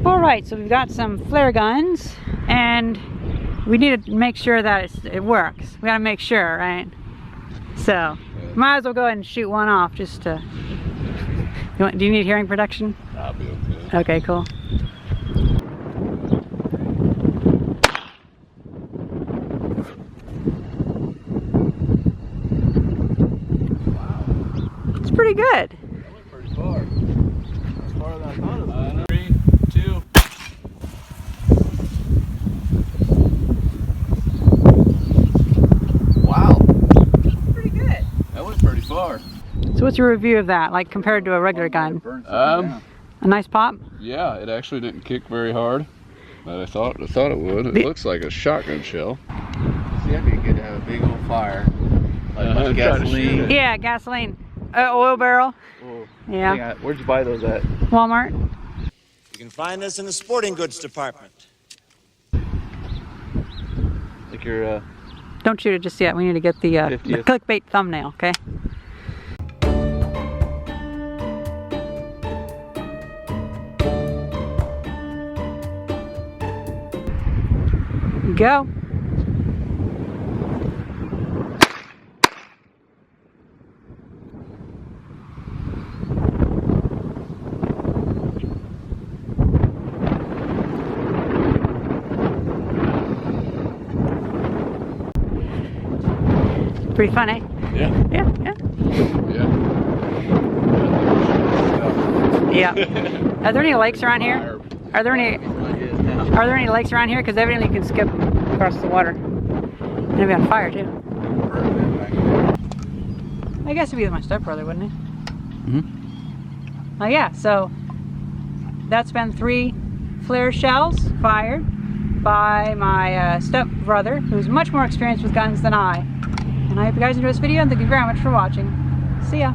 All right, so we've got some flare guns, and we need to make sure that it works. We gotta make sure, right? So, might as well go ahead and shoot one off just to... do you need hearing protection? I'll be okay. Okay, cool. Wow. It's pretty good. That went pretty far. As far as I thought it was. 3, 2. Wow. Pretty good. That went pretty far. So what's your review of that, like compared to a regular gun? A nice pop? Yeah, it actually didn't kick very hard, but I thought it would. It looks like a shotgun shell. See, that'd be good to have a big old fire, like much gasoline. Yeah, gasoline, oil barrel. Oh, Yeah. where'd you buy those at? Walmart. You can find this in the sporting goods department. Like your Don't shoot it just yet. We need to get the 50th. clickbait thumbnail, okay? Go. Pretty fun, eh? Yeah. Yeah, yeah. Yeah. Yeah. Are there any lakes around here? Are there any lakes around here? Because evidently you can skip across the water. And it'd be on fire too. I guess it'd be with my stepbrother, wouldn't it? Mm-hmm. Oh yeah, so that's been 3 flare shells fired by my stepbrother, who's much more experienced with guns than I. And I hope you guys enjoyed this video, and thank you very much for watching. See ya.